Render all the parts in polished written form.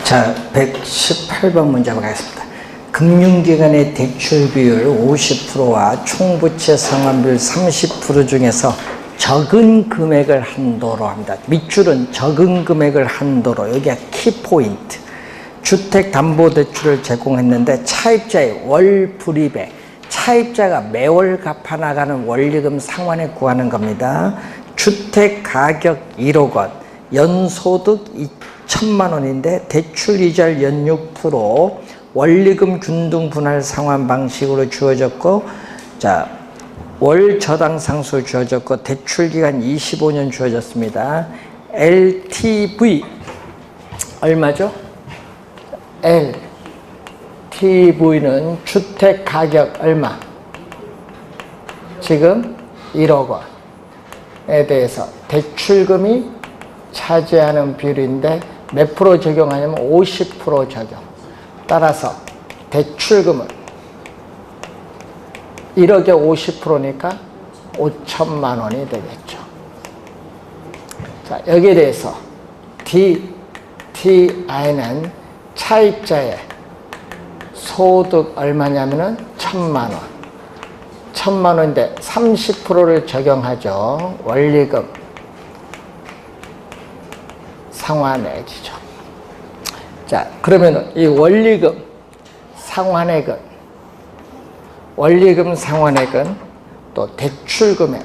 자, 118번 문제 보겠습니다. 금융기관의 대출 비율 50%와 총부채 상환비율 30% 중에서 적은 금액을 한도로 합니다. 밑줄은 적은 금액을 한도로, 여기가 키포인트. 주택담보대출을 제공했는데 차입자의 월불입액, 차입자가 매월 갚아나가는 원리금 상환에 구하는 겁니다. 주택가격 1억 원, 연소득 2천만 원인데 대출 이자율 연 6%, 원리금 균등 분할 상환 방식으로 주어졌고, 자, 월 저당 상수 주어졌고, 대출 기간 25년 주어졌습니다. LTV 얼마죠? LTV는 주택 가격 얼마? 지금 1억 원에 대해서 대출금이 차지하는 비율인데 몇 프로 적용하냐면 50% 적용. 따라서 대출금은 1억에 50%니까 5천만 원이 되겠죠. 자, 여기에 대해서 DTI는 차입자의 소득 얼마냐면은 1천만 원. 1천만 원인데 30%를 적용하죠. 원리금 상환액이죠. 자, 그러면 이 원리금 상환액은 또 대출금액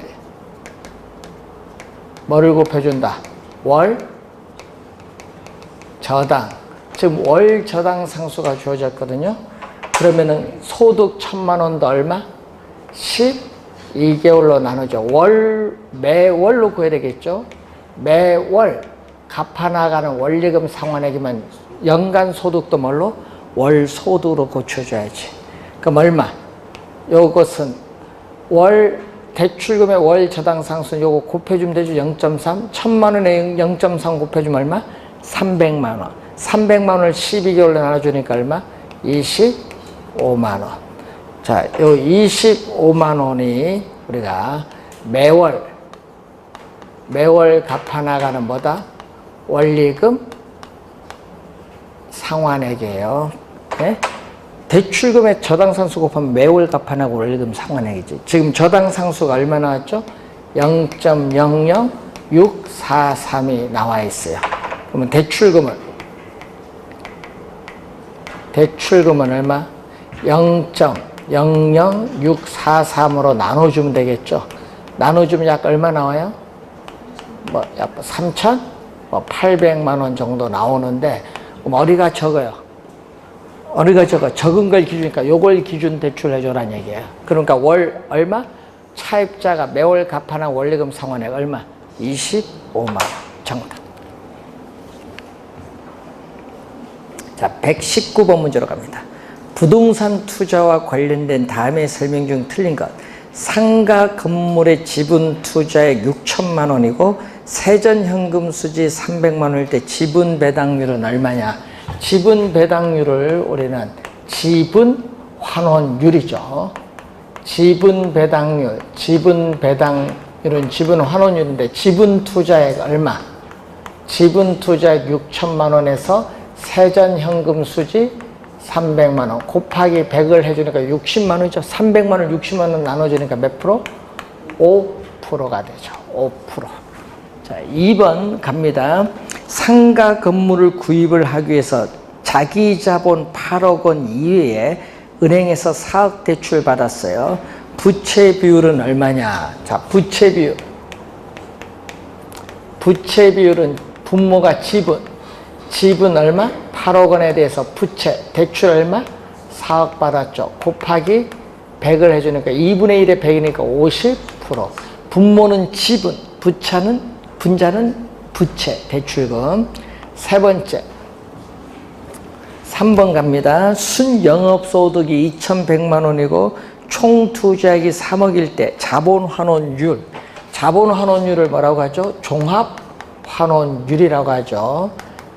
뭐를 곱해준다? 월 저당. 지금 월 저당 상수가 주어졌거든요. 그러면은 소득 1천만 원도 얼마? 12개월로 나누죠. 매월로 구해야 되겠죠. 매월 갚아나가는 원리금 상환액이면 연간 소득도 뭘로? 월 소득으로 고쳐줘야지. 그럼 얼마? 요것은 대출금의 월 저당 상수는 요거 곱해주면 되죠. 0.3. 1천만 원에 0.3 곱해주면 얼마? 300만 원. 300만 원을 12개월로 나눠주니까 얼마? 25만 원. 자, 요 25만 원이 우리가 매월 갚아나가는 뭐다? 원리금 상환액이에요. 네? 대출금의 저당상수 곱하면 매월 갚아나가는 원리금 상환액이지. 지금 저당상수가 얼마 나왔죠? 0.00643이 나와 있어요. 그러면 대출금은 얼마? 0.00643으로 나눠주면 되겠죠. 나눠주면 약 얼마 나와요? 약 3,800만 원 정도 나오는데, 그럼 어디가 적어요? 적은 걸 기준이니까 요걸 기준 대출해줘란 얘기예요. 그러니까 월 얼마? 차입자가 매월 갚아나 원리금 상환액 얼마? 25만 원 정도. 자, 119번 문제로 갑니다. 부동산 투자와 관련된 다음의 설명 중 틀린 것. 상가 건물의 지분 투자액 6천만 원이고 세전 현금 수지 300만 원일 때 지분 배당률은 얼마냐? 지분 배당률을 우리는 지분 환원율이죠. 지분 배당률은 지분 환원율인데 지분 투자액 얼마? 지분 투자액 6천만 원에서 세전 현금 수지 300만 원 곱하기 100을 해주니까 60만 원이죠. 300만 원, 60만 원 나눠주니까 몇 프로? 5%가 되죠. 5%. 자, 2번 갑니다. 상가 건물을 구입을 하기 위해서 자기 자본 8억 원 이외에 은행에서 4억 대출 받았어요. 부채 비율은 얼마냐? 자, 부채 비율은 분모가 지분 얼마? 8억 원에 대해서 부채, 대출 얼마? 4억 받았죠. 곱하기 100을 해주니까 2분의 1에 100이니까 50%. 분모는 지분, 분자는 부채, 대출금. 세 번째, 3번 갑니다. 순영업소득이 2,100만 원이고 총 투자액이 3억일 때 자본환원율을 뭐라고 하죠? 종합환원율이라고 하죠.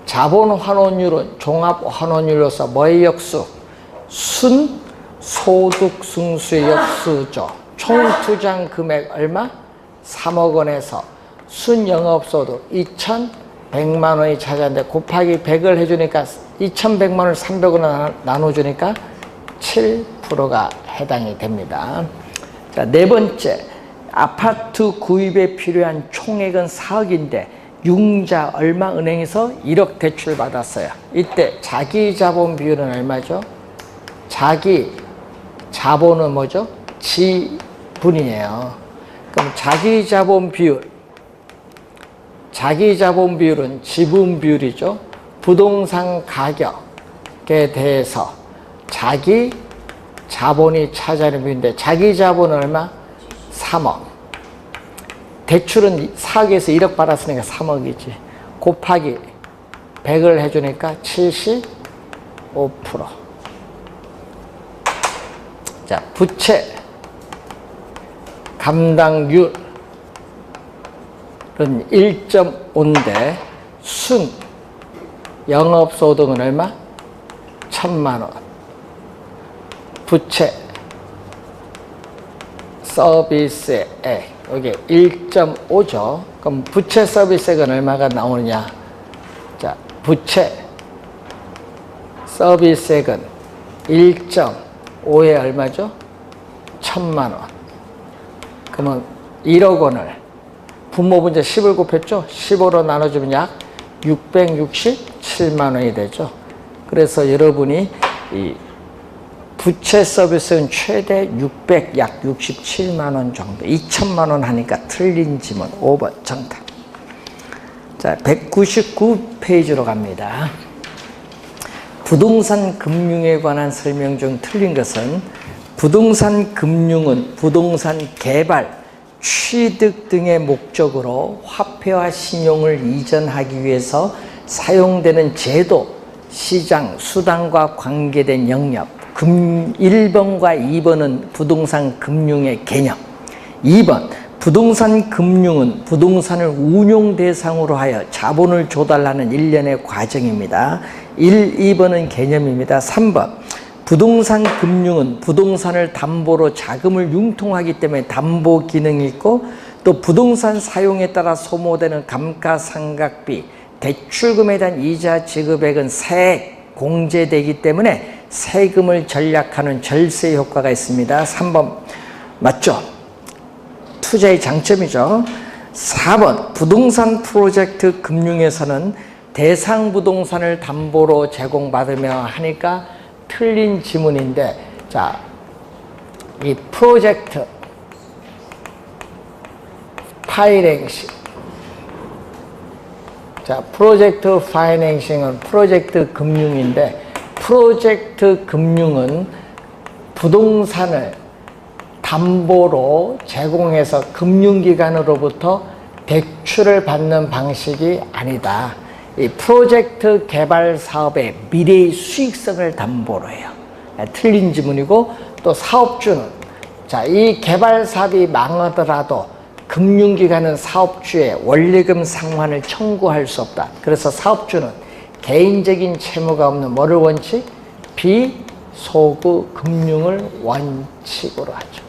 자본환원율은 종합환원율로서 뭐의 역수? 순소득승수의 역수죠. 총 투자 금액 얼마? 3억 원에서 순영업소득 2,100 100만 원이 차지하는데 곱하기 100을 해주니까 2100만 원을 300으로 나눠주니까 7%가 해당이 됩니다. 자, 네 번째, 아파트 구입에 필요한 총액은 4억인데 융자 얼마 은행에서 1억 대출 받았어요. 이때 자기 자본 비율은 얼마죠? 자기 자본은 뭐죠? 지분이에요. 그럼 자기 자본 비율은 지분 비율이죠. 부동산 가격에 대해서 자기 자본이 차지하는 비율인데 자기 자본은 얼마? 3억. 대출은 4억에서 1억 받았으니까 3억이지. 곱하기 100을 해주니까 75%. 자, 부채 감당률은 1.5인데 순 영업소득은 얼마? 1000만 원. 부채 서비스액 여기 1.5죠. 그럼 부채 서비스액은 얼마가 나오느냐? 자, 부채 서비스액은 1.5에 얼마죠? 1000만 원. 그러면 1억 원을 분모분자 10을 곱했죠? 15로 나눠주면 약 667만 원이 되죠. 그래서 여러분이 이 부채 서비스는 최대 약 67만 원 정도, 2천만 원 하니까 틀린 지문 5번 정답. 자, 199페이지로 갑니다. 부동산 금융에 관한 설명 중 틀린 것은 부동산 금융은 부동산 개발, 취득 등의 목적으로 화폐와 신용을 이전하기 위해서 사용되는 제도, 시장, 수단과 관계된 영역. 1번과 2번은 부동산 금융의 개념. 2번, 부동산 금융은 부동산을 운용 대상으로 하여 자본을 조달하는 일련의 과정입니다. 2번은 개념입니다. 3번, 부동산 금융은 부동산을 담보로 자금을 융통하기 때문에 담보 기능이 있고 또 부동산 사용에 따라 소모되는 감가상각비, 대출금에 대한 이자 지급액은 세액, 공제되기 때문에 세금을 절약하는 절세 효과가 있습니다. 3번 맞죠? 투자의 장점이죠. 4번 부동산 프로젝트 금융에서는 대상 부동산을 담보로 제공받으며 하니까 틀린 지문인데, 자, 이 프로젝트 파이낸싱, 자, 프로젝트 파이낸싱은 프로젝트 금융인데 프로젝트 금융은 부동산을 담보로 제공해서 금융기관으로부터 대출을 받는 방식이 아니다. 이 프로젝트 개발 사업의 미래의 수익성을 담보로 해요. 틀린 지문이고, 또 사업주는, 자, 이 개발 사업이 망하더라도 금융기관은 사업주의 원리금 상환을 청구할 수 없다. 그래서 사업주는 개인적인 채무가 없는 뭐를 원칙? 비소구 금융을 원칙으로 하죠.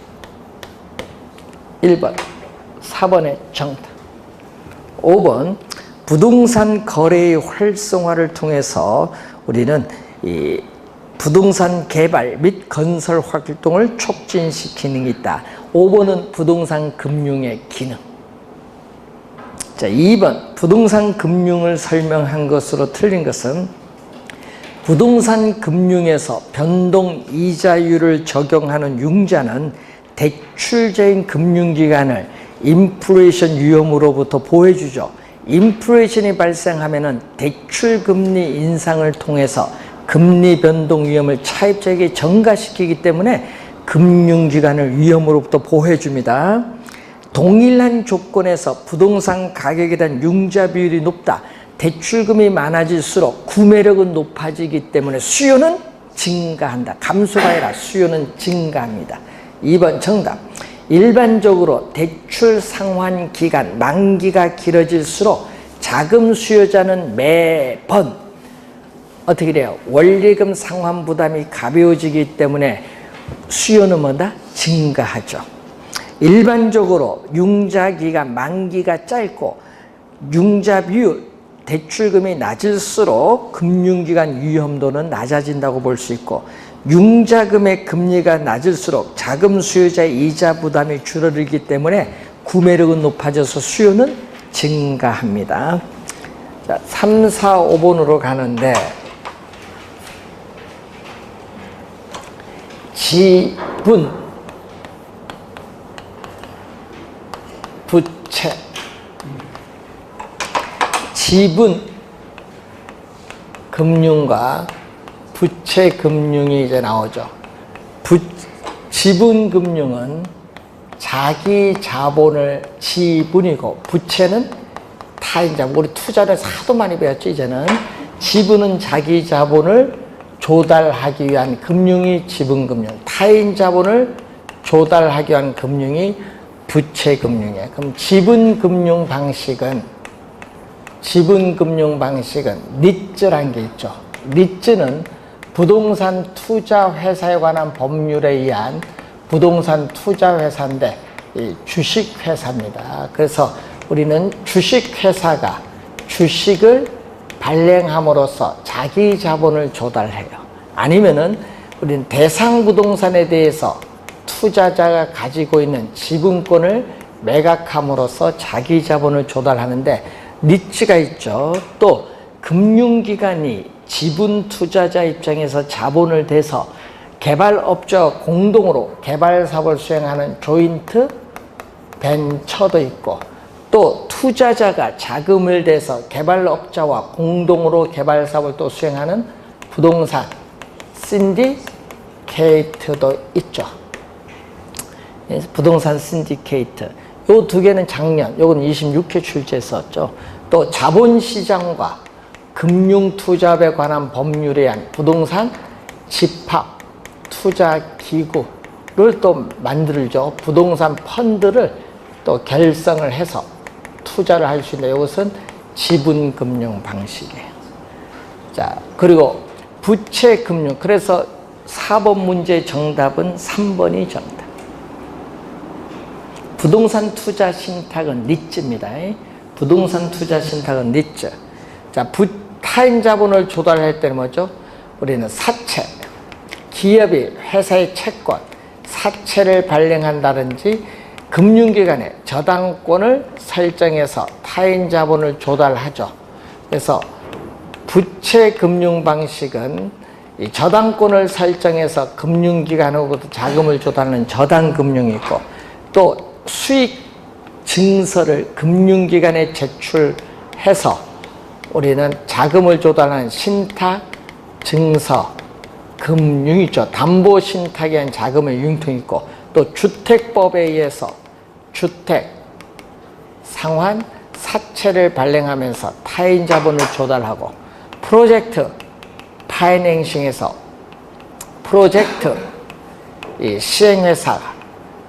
1번, 4번의 정답. 5번, 부동산 거래의 활성화를 통해서 우리는 이 부동산 개발 및 건설 활동을 촉진시키는 게 있다. 5번은 부동산 금융의 기능. 자, 2번 부동산 금융을 설명한 것으로 틀린 것은 부동산 금융에서 변동 이자율을 적용하는 융자는 대출자인 금융기관을 인플레이션 위험으로부터 보호해주죠. 인플레이션이 발생하면 대출금리 인상을 통해서 금리 변동 위험을 차입자에게 전가시키기 때문에 금융기관을 위험으로부터 보호해줍니다. 동일한 조건에서 부동산 가격에 대한 융자 비율이 높다. 대출금이 많아질수록 구매력은 높아지기 때문에 수요는 증가한다. 감소가 아니라 수요는 증가합니다. 2번 정답. 일반적으로 대출 상환 기간, 만기가 길어질수록 자금 수요자는 매번 어떻게 돼요? 원리금 상환 부담이 가벼워지기 때문에 수요는 뭐다? 증가하죠. 일반적으로 융자 기간, 만기가 짧고 융자 비율, 대출금이 낮을수록 금융기관 위험도는 낮아진다고 볼 수 있고, 융자금의 금리가 낮을수록 자금 수요자의 이자 부담이 줄어들기 때문에 구매력은 높아져서 수요는 증가합니다. 자, 3, 4, 5번으로 가는데, 지분, 부채, 지분 금융과 부채 금융이 이제 나오죠. 지분 금융은 자기 자본을 지분이고, 부채는 타인 자본. 우리 투자를 하도 많이 배웠죠. 이제는 지분은 자기 자본을 조달하기 위한 금융이 지분 금융, 타인 자본을 조달하기 위한 금융이 부채 금융이에요. 그럼 지분 금융 방식은 리츠라는 게 있죠. 리츠는 부동산 투자 회사에 관한 법률에 의한 부동산 투자 회사인데, 이 주식 회사입니다. 그래서 우리는 주식 회사가 주식을 발행함으로써 자기 자본을 조달해요. 아니면은 우리는 대상 부동산에 대해서 투자자가 가지고 있는 지분권을 매각함으로써 자기 자본을 조달하는데, 리츠가 있죠. 또 금융기관이 지분 투자자 입장에서 자본을 대서 개발업자와 공동으로 개발 사업을 수행하는 조인트 벤처도 있고, 또 투자자가 자금을 대서 개발업자와 공동으로 개발 사업을 또 수행하는 부동산 신디케이트도 있죠. 부동산 신디케이트. 요 두 개는 작년, 요건 26회 출제했었죠. 또 자본시장과 금융투자에 관한 법률에 의한 부동산 집합 투자기구를 또 만들죠. 부동산 펀드를 또 결성을 해서 투자를 할 수 있는데, 이것은 지분금융 방식이에요. 자, 그리고 부채금융. 그래서 4번 문제의 정답은 3번이 정답. 부동산 투자 신탁은 리츠입니다. 부동산 투자 신탁은 리츠. 자, 타인 자본을 조달할 때는 뭐죠? 우리는 사채. 기업이 회사의 채권, 사채를 발행한다든지 금융기관에 저당권을 설정해서 타인 자본을 조달하죠. 그래서 부채 금융 방식은 이 저당권을 설정해서 금융기관으로부터 자금을 조달하는 저당금융이 있고, 또 수익 증서를 금융기관에 제출해서 우리는 자금을 조달하는 신탁 증서 금융이 있죠. 담보 신탁에 의한 자금의 융통이 있고, 또 주택법에 의해서 주택 상환 사채를 발행하면서 타인 자본을 조달하고, 프로젝트 파이낸싱에서 프로젝트 시행회사가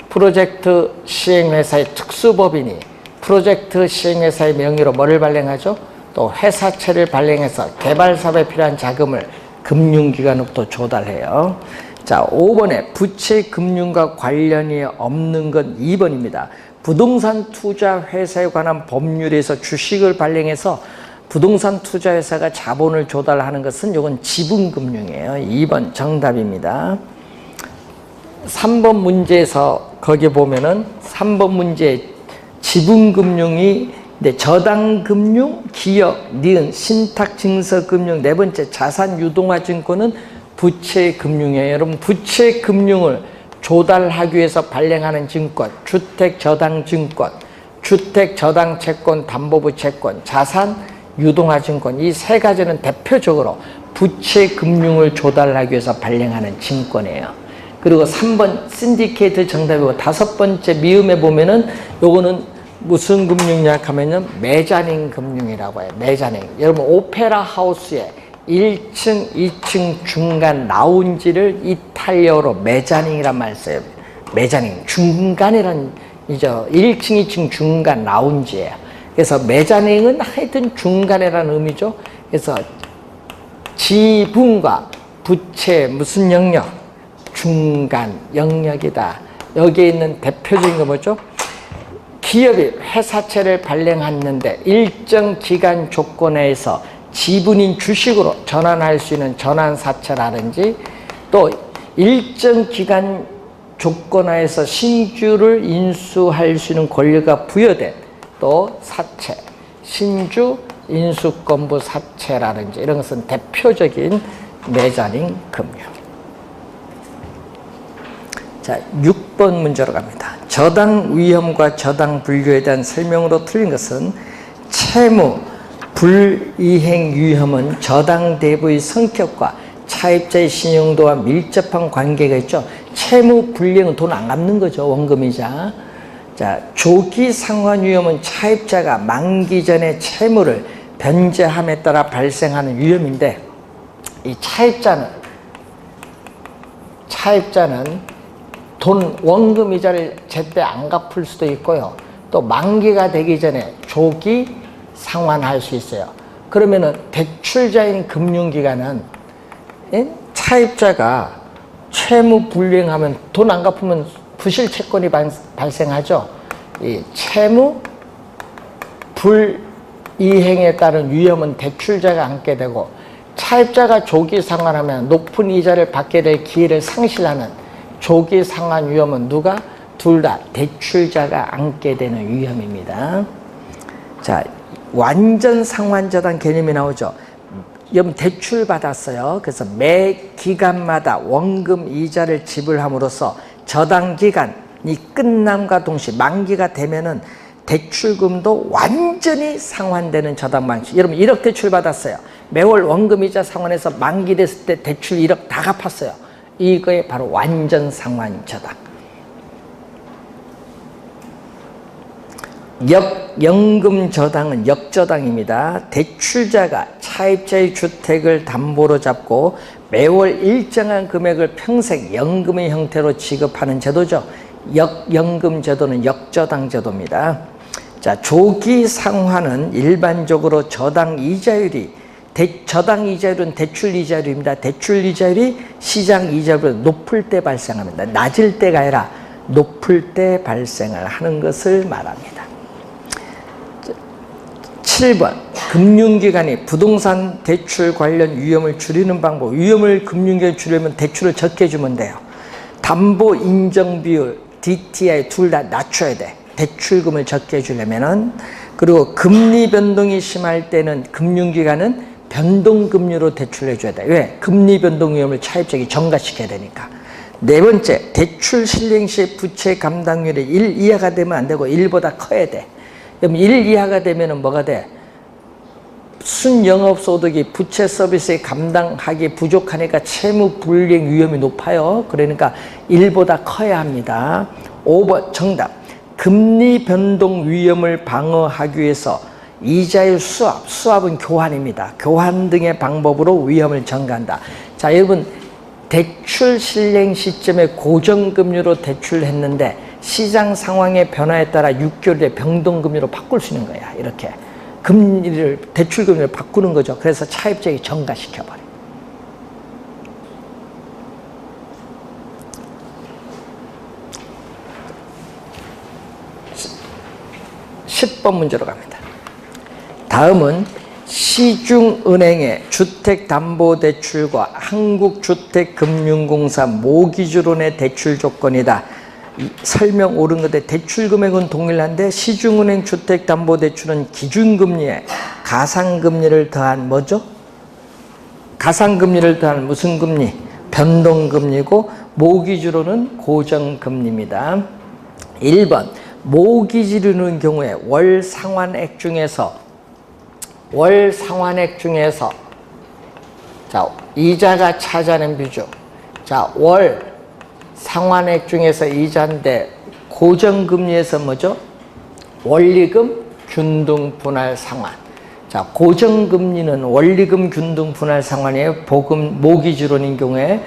프로젝트 시행회사의 특수법인이 프로젝트 시행회사의 명의로 뭐를 발행하죠? 또 회사채를 발행해서 개발사업에 필요한 자금을 금융기관으로부터 조달해요. 자, 5번에 부채 금융과 관련이 없는 건 2번입니다. 부동산 투자 회사에 관한 법률에서 주식을 발행해서 부동산 투자 회사가 자본을 조달하는 것은 이건 지분금융이에요. 2번 정답입니다. 3번 문제에서 거기 보면은 3번 문제 지분금융이 저당금융, 기업, 니은, 신탁증서금융, 네 번째 자산유동화증권은 부채금융이에요. 여러분, 부채금융을 조달하기 위해서 발행하는 증권, 주택저당증권, 주택저당채권, 담보부채권, 자산유동화증권, 이 세 가지는 대표적으로 부채금융을 조달하기 위해서 발행하는 증권이에요. 그리고 3번 신디케이트 정답이고, 5번째 미음에 보면은 요거는 무슨 금융이냐 하면은 메자닌 금융이라고 해요. 메자닌. 여러분, 오페라 하우스에 1층, 2층 중간 라운지를 이탈리아어로 메자닌이란 말 써요. 메자닌. 중간이란 이죠. 1층, 2층 중간 라운지예요. 그래서 메자닌은 하여튼 중간이라는 의미죠. 그래서 지분과 부채 무슨 영역? 중간 영역이다. 여기에 있는 대표적인 거 뭐죠? 기업이 회사채를 발행했는데 일정 기간 조건에서 지분인 주식으로 전환할 수 있는 전환사채라든지 또 일정 기간 조건하에서 신주를 인수할 수 있는 권리가 부여된 또 사채, 신주 인수권부 사채라든지 이런 것은 대표적인 내자린 금융. 자, 6번 문제로 갑니다. 저당 위험과 저당 불교에 대한 설명으로 틀린 것은 채무 불이행 위험은 저당 대부의 성격과 차입자의 신용도와 밀접한 관계가 있죠. 채무 불이행은 돈 안 갚는 거죠. 원금이자. 자, 조기 상환 위험은 차입자가 만기 전에 채무를 변제함에 따라 발생하는 위험인데 이 차입자는 돈 원금 이자를 제때 안 갚을 수도 있고요. 또 만기가 되기 전에 조기 상환할 수 있어요. 그러면은 대출자인 금융기관은 차입자가 채무 불이행하면 돈 안 갚으면 부실 채권이 발생하죠. 이 채무 불이행에 따른 위험은 대출자가 안게 되고 차입자가 조기 상환하면 높은 이자를 받게 될 기회를 상실하는 조기 상환 위험은 누가? 둘 다 대출자가 안게 되는 위험입니다. 자, 완전 상환저당 개념이 나오죠. 여러분 대출 받았어요. 그래서 매 기간마다 원금 이자를 지불함으로써 저당 기간이 끝남과 동시에 만기가 되면은 대출금도 완전히 상환되는 저당 방식. 여러분 1억 대출 받았어요. 매월 원금 이자 상환해서 만기 됐을 때 대출 1억 다 갚았어요. 이거에 바로 완전 상환 저당. 역연금 저당은 역저당입니다. 대출자가 차입자의 주택을 담보로 잡고 매월 일정한 금액을 평생 연금의 형태로 지급하는 제도죠. 역연금 제도는 역저당 제도입니다. 자, 조기 상환은 일반적으로 저당 이자율이 저당 이자율은 대출 이자율입니다. 대출 이자율이 시장 이자율보다 높을 때 발생합니다. 낮을 때가 아니라 높을 때 발생을 하는 것을 말합니다. 7번 금융기관이 부동산 대출 관련 위험을 줄이는 방법. 위험을 금융기관이 줄이려면 대출을 적게 주면 돼요. 담보 인정 비율 DTI 둘 다 낮춰야 돼. 대출금을 적게 주려면은. 그리고 금리 변동이 심할 때는 금융기관은 변동금리로 대출해 줘야 돼. 왜? 금리 변동 위험을 차입자에게 전가시켜야 되니까. 네 번째, 대출 실행 시 부채 감당률이 1 이하가 되면 안 되고 1보다 커야 돼. 그럼 1 이하가 되면은 뭐가 돼? 순영업소득이 부채 서비스에 감당하기 부족하니까 채무 불이행 위험이 높아요. 그러니까 1보다 커야 합니다. 5번 정답. 금리 변동 위험을 방어하기 위해서 이자율 수합은 교환입니다. 교환 등의 방법으로 위험을 전가한다. 자, 여러분 대출 실행 시점에 고정금리로 대출했는데 시장 상황의 변화에 따라 6개월에 변동금리로 바꿀 수 있는 거야. 이렇게 금리를 대출 금리를 바꾸는 거죠. 그래서 차입자에게 전가시켜버려. 10번 문제로 갑니다. 다음은 시중은행의 주택담보대출과 한국주택금융공사 모기지론의 대출 조건이다. 설명 옳은 건데 대출금액은 동일한데 시중은행 주택담보대출은 기준금리에 가상금리를 더한 뭐죠? 가상금리를 더한 무슨 금리? 변동금리고 모기지론은 고정금리입니다. 1번 모기지르는 경우에 월 상환액 중에서 자, 이자가 차지하는 비중. 자, 월 상환액 중에서 이자인데 고정금리에서 뭐죠? 원리금 균등 분할 상환. 자, 고정금리는 원리금 균등 분할 상환이에요. 모기지론인 경우에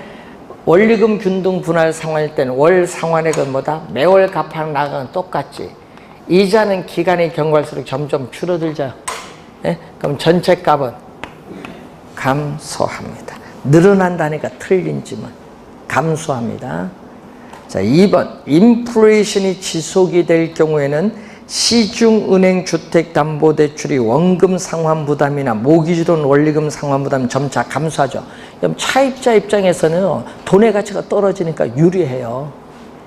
원리금 균등 분할 상환일 때는 월 상환액은 뭐다? 매월 갚아 나가는 똑같지. 이자는 기간이 경과할수록 점점 줄어들죠. 예? 그럼 전체 값은 감소합니다. 늘어난다니까 틀린 질문. 감소합니다. 자, 2번 인플레이션이 지속이 될 경우에는 시중은행 주택담보대출이 원금 상환부담이나 모기지론 원리금 상환부담 점차 감소하죠. 그럼 차입자 입장에서는 돈의 가치가 떨어지니까 유리해요.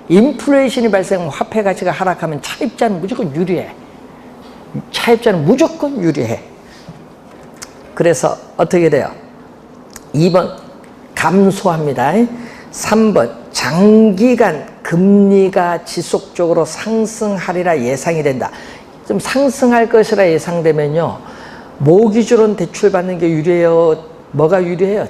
인플레이션이 발생하면 화폐 가치가 하락하면 차입자는 무조건 유리해. 차입자는 무조건 유리해. 그래서 어떻게 돼요? 2번 감소합니다. 3번 장기간 금리가 지속적으로 상승하리라 예상이 된다. 좀 상승할 것이라 예상되면요, 모기지론 대출 받는 게 유리해요? 뭐가 유리해요?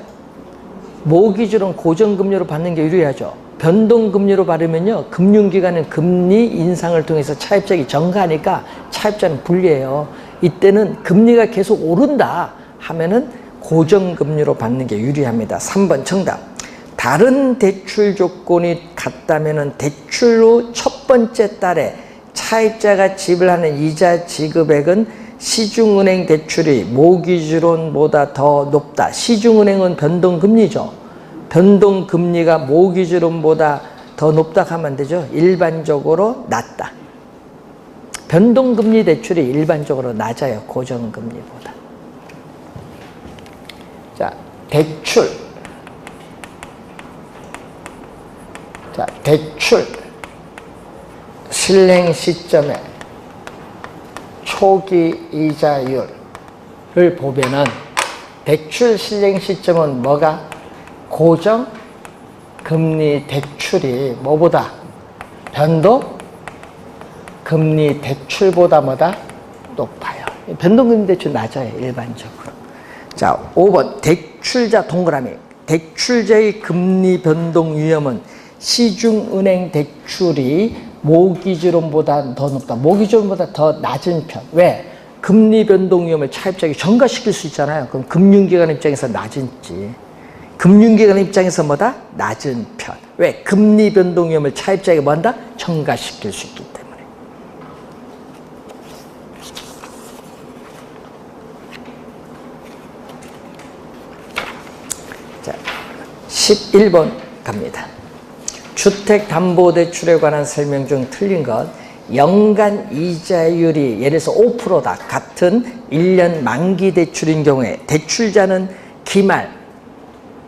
모기지론 고정금리로 받는 게 유리하죠. 변동금리로 받으면요, 금융기관은 금리 인상을 통해서 차입자가 증가하니까 차입자는 불리해요. 이때는 금리가 계속 오른다 하면은 고정금리로 받는 게 유리합니다. 3번 정답. 다른 대출 조건이 같다면은 대출로 첫 번째 달에 차입자가 지불하는 이자 지급액은 시중은행 대출이 모기지론보다 더 높다. 시중은행은 변동금리죠. 변동금리가 모기지론보다 더 높다 하면 되죠. 일반적으로 낮다. 변동금리 대출이 일반적으로 낮아요. 고정금리보다. 자, 대출. 자, 대출 실행 시점에 초기 이자율을 보면은 대출 실행 시점은 뭐가? 고정 금리 대출이 뭐보다? 변동 금리 대출보다 뭐다? 높아요. 변동금리 대출 낮아요, 일반적으로. 자, 5번 대출자 동그라미. 대출자의 금리 변동 위험은 시중은행 대출이 모기지론보다 더 높다. 모기지론보다 더 낮은 편. 왜? 금리 변동 위험을 차입자에게 전가시킬 수 있잖아요. 그럼 금융기관 입장에서 낮은지. 금융기관 입장에서 뭐다? 낮은 편. 왜? 금리 변동 위험을 차입자에게 뭐한다? 전가시킬 수 있기 때문에. 자, 11번 갑니다. 주택담보대출에 관한 설명 중 틀린 것. 연간 이자율이 예를 들어서 5%다. 같은 1년 만기 대출인 경우에 대출자는 기말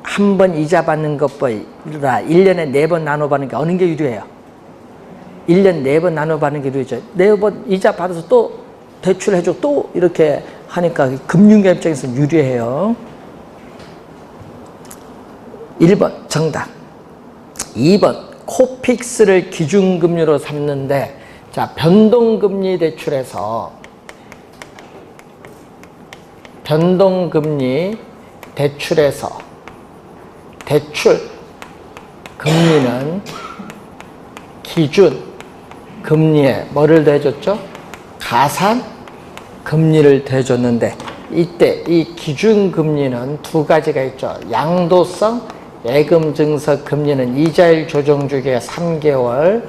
한 번 이자 받는 것보다 1년에 4번 나눠 받는 게 어느 게 유리해요? 1년 4번 나눠 받는 게 유리하죠. 4번 이자 받아서 또 대출해주고 또 이렇게 하니까 금융기관 입장에서 유리해요. 1번 정답. 2번 코픽스를 기준금리로 삼는데, 자, 변동금리 대출에서 대출 금리는 기준 금리에 뭐를 더해줬죠? 가산 금리를 더해줬는데, 이때 이 기준 금리는 두 가지가 있죠. 양도성 예금 증서 금리는 이자율 조정 주기가 3개월,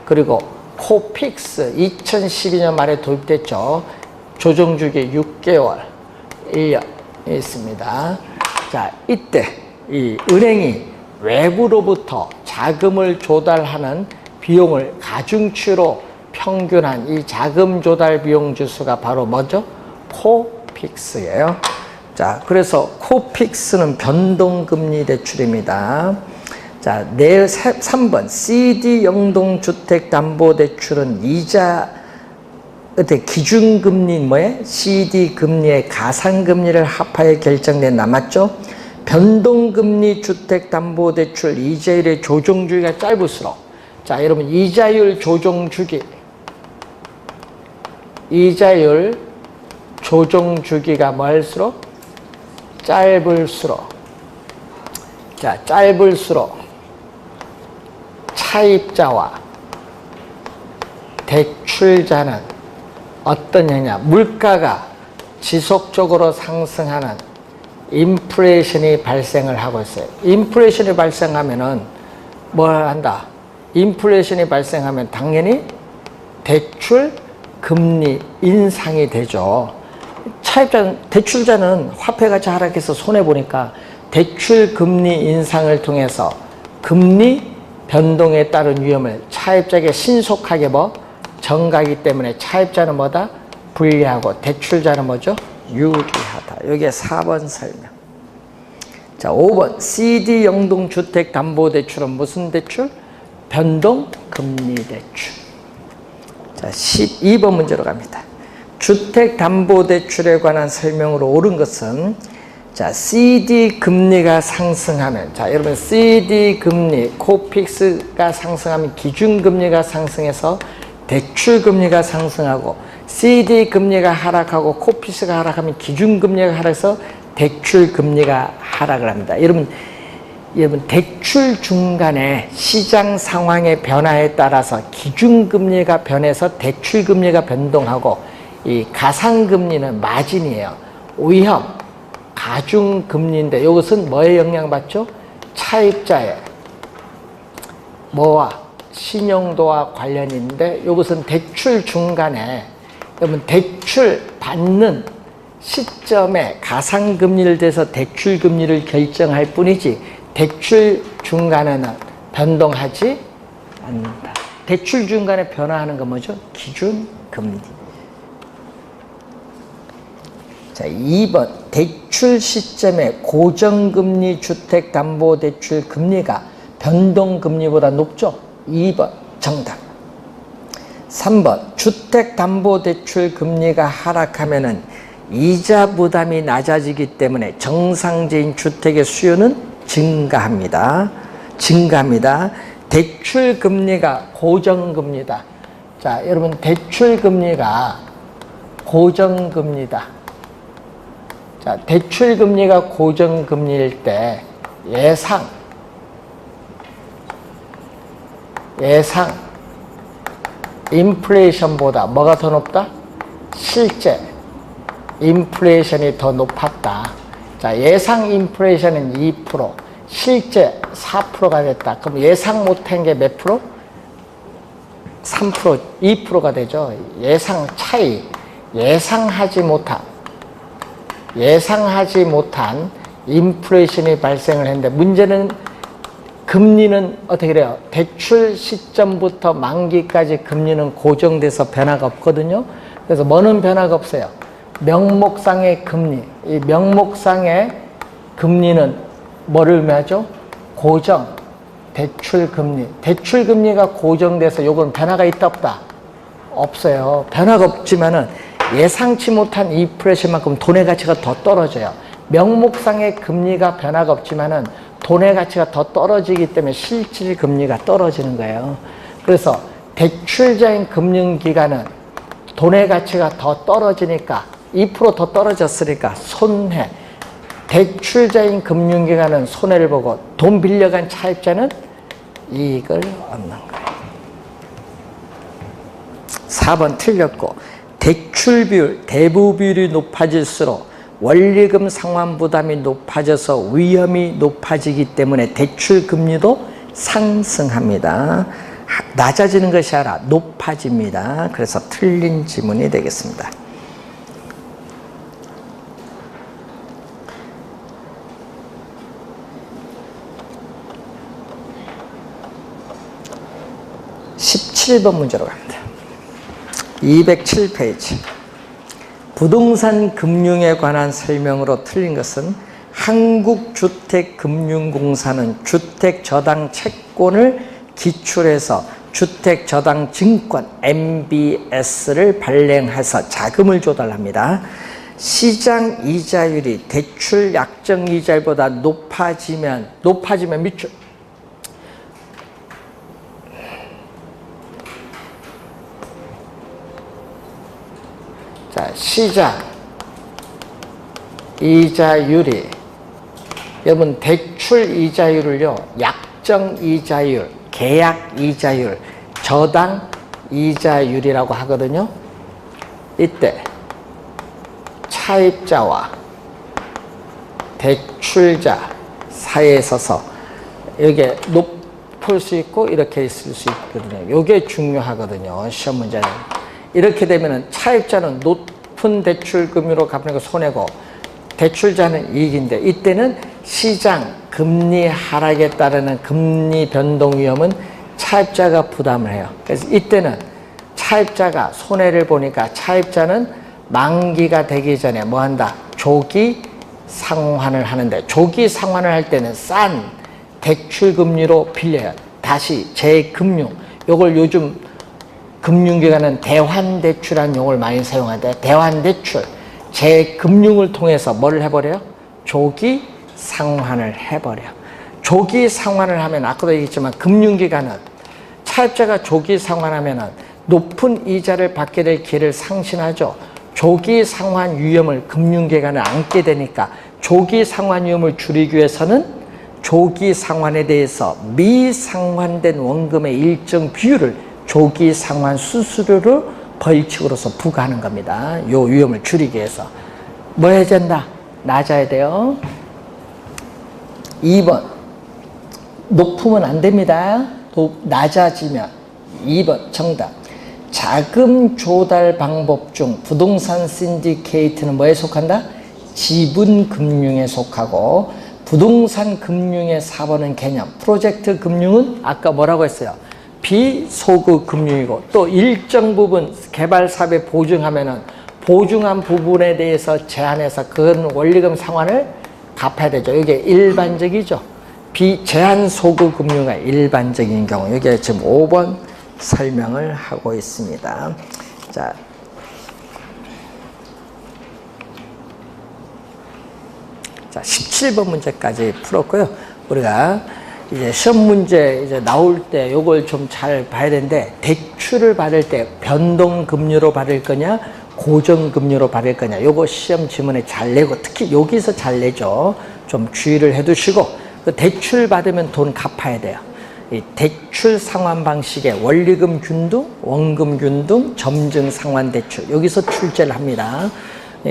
그리고 코픽스 2012년 말에 도입됐죠. 조정 주기 6개월, 1년 있습니다. 자, 이때 이 은행이 외부로부터 자금을 조달하는 비용을 가중치로 평균한 이 자금 조달 비용 지수가 바로 뭐죠? 코픽스예요. 자, 그래서 코픽스는 변동금리 대출입니다. 자, 3번 CD 영동주택담보대출은 이자 기준금리는 뭐예요? CD 금리의 가산금리를 합하여 결정된 남았죠? 변동금리 주택담보대출 이자율의 조정주기가 짧을수록, 자, 여러분 이자율 조정주기, 이자율 조정주기가 뭐할수록? 짧을수록, 자, 짧을수록 차입자와 대출자는 어떤 현상? 물가가 지속적으로 상승하는 인플레이션이 발생을 하고 있어요. 인플레이션이 발생하면은 뭘 한다? 인플레이션이 발생하면 당연히 대출 금리 인상이 되죠. 대출자는 화폐 가치 하락해서 손해보니까 대출 금리 인상을 통해서 금리 변동에 따른 위험을 차입자에게 신속하게 정가이기 때문에 차입자는 뭐다? 불리하고 대출자는 뭐죠? 유리하다. 이게 4번 설명. 자, 5번 CD 영동주택담보대출은 무슨 대출? 변동금리대출. 자, 12번 문제로 갑니다. 주택담보대출에 관한 설명으로 옳은 것은 자, CD 금리가 상승하면 자, 여러분 CD 금리, 코픽스가 상승하면 기준금리가 상승해서 대출금리가 상승하고 CD 금리가 하락하고 코픽스가 하락하면 기준금리가 하락해서 대출금리가 하락을 합니다. 여러분 대출 중간에 시장 상황의 변화에 따라서 기준금리가 변해서 대출금리가 변동하고 이 가상금리는 마진이에요. 위험, 가중금리인데 이것은 뭐에 영향받죠? 차입자의 뭐와 신용도와 관련인데 이것은 대출 중간에 여러분 대출 받는 시점에 가상금리를 대서 대출금리를 결정할 뿐이지 대출 중간에는 변동하지 않는다. 대출 중간에 변화하는 건 뭐죠? 기준금리. 자, 2번 대출 시점에 고정금리 주택담보대출 금리가 변동금리보다 높죠? 2번 정답. 3번 주택담보대출 금리가 하락하면은 이자 부담이 낮아지기 때문에 정상적인 주택의 수요는 증가합니다. 대출금리가 고정금리다. 자, 여러분 대출금리가 고정금리다. 자, 대출금리가 고정금리일 때 예상 인플레이션보다 뭐가 더 높다? 실제 인플레이션이 더 높았다. 자, 예상 인플레이션은 2%, 실제 4%가 됐다. 그럼 예상 못한 게 몇 프로? 3%, 2%가 되죠. 예상 차이, 예상하지 못한 인플레이션이 발생을 했는데 문제는 금리는 어떻게 돼요? 대출 시점부터 만기까지 금리는 고정돼서 변화가 없거든요. 그래서 뭐는 변화가 없어요? 명목상의 금리, 이 명목상의 금리는 뭐를 의미하죠? 고정, 대출금리. 대출금리가 고정돼서 요건 변화가 있다 없다? 없어요. 변화가 없지만은 예상치 못한 인플레이션만큼 돈의 가치가 더 떨어져요. 명목상의 금리가 변화가 없지만은 돈의 가치가 더 떨어지기 때문에 실질 금리가 떨어지는 거예요. 그래서 대출자인 금융기관은 돈의 가치가 더 떨어지니까 2% 더 떨어졌으니까 손해. 대출자인 금융기관은 손해를 보고 돈 빌려간 차입자는 이익을 얻는 거예요. 4번 틀렸고 대출 비율, 대부 비율이 높아질수록 원리금 상환 부담이 높아져서 위험이 높아지기 때문에 대출 금리도 상승합니다. 낮아지는 것이 아니라 높아집니다. 그래서 틀린 지문이 되겠습니다. (17번) 문제로 갑니다. 207페이지. 부동산 금융에 관한 설명으로 틀린 것은 한국주택금융공사는 주택저당 채권을 기출해서 주택저당증권 MBS를 발행해서 자금을 조달합니다. 시장 이자율이 대출 약정 이자율보다 높아지면 밑줄. 자, 시장 이자율이 여러분 대출 이자율을요 약정 이자율, 계약 이자율, 저당 이자율이라고 하거든요. 이때 차입자와 대출자 사이에 서서 이게 높을 수 있고 이렇게 있을 수 있거든요. 이게 중요하거든요. 시험 문제는. 이렇게 되면은 차입자는 높은 대출 금리로 갚는 거 손해고 대출자는 이익인데 이때는 시장 금리 하락에 따르는 금리 변동 위험은 차입자가 부담을 해요. 그래서 이때는 차입자가 손해를 보니까 차입자는 만기가 되기 전에 뭐 한다? 조기 상환을 하는데, 조기 상환을 할 때는 싼 대출 금리로 빌려요. 다시 재금융, 요걸 요즘 금융기관은 대환대출이라는 용어를 많이 사용하는데, 대환대출, 재금융을 통해서 뭐를 해버려요? 조기 상환을 해버려요. 조기 상환을 하면 아까도 얘기했지만 금융기관은 차입자가 조기 상환하면 높은 이자를 받게 될 기회를 상실하죠. 조기 상환 위험을 금융기관은 안게 되니까 조기 상환 위험을 줄이기 위해서는 조기 상환에 대해서 미상환된 원금의 일정 비율을 조기 상환 수수료로 벌칙으로서 부과하는 겁니다. 요 위험을 줄이기 위해서. 뭐 해야 된다? 낮아야 돼요. 2번. 높으면 안 됩니다. 낮아지면. 2번 정답. 자금 조달 방법 중 부동산 신디케이트는 뭐에 속한다? 지분금융에 속하고, 부동산 금융의 4번은 개념. 프로젝트 금융은 아까 뭐라고 했어요? 비소급 금융이고, 또 일정 부분 개발 사업에 보증하면은 보증한 부분에 대해서 제한해서 그건 원리금 상환을 갚아야 되죠. 이게 일반적이죠. 비제한 소급 금융가 일반적인 경우. 이게 지금 5번 설명을 하고 있습니다. 자, 자 17번 문제까지 풀었고요. 우리가 이제 시험 문제 이제 나올 때 요걸 좀 잘 봐야 되는데, 대출을 받을 때 변동금리로 받을 거냐, 고정금리로 받을 거냐, 요거 시험 지문에 잘 내고, 특히 여기서 잘 내죠. 좀 주의를 해 두시고, 그 대출 받으면 돈 갚아야 돼요. 이 대출 상환 방식의 원리금 균등, 원금 균등, 점증 상환 대출, 여기서 출제를 합니다.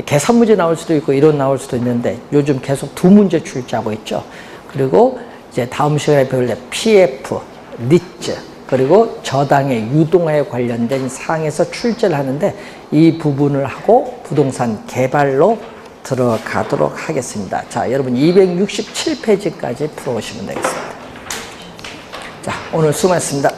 계산 문제 나올 수도 있고 이론 나올 수도 있는데, 요즘 계속 두 문제 출제하고 있죠. 그리고 이제 다음 시간에 배울 때 PF, 니츠, 그리고 저당의 유동화에 관련된 사항에서 출제를 하는데, 이 부분을 하고 부동산 개발로 들어가도록 하겠습니다. 자, 여러분 267페이지까지 풀어오시면 되겠습니다. 자, 오늘 수고하셨습니다.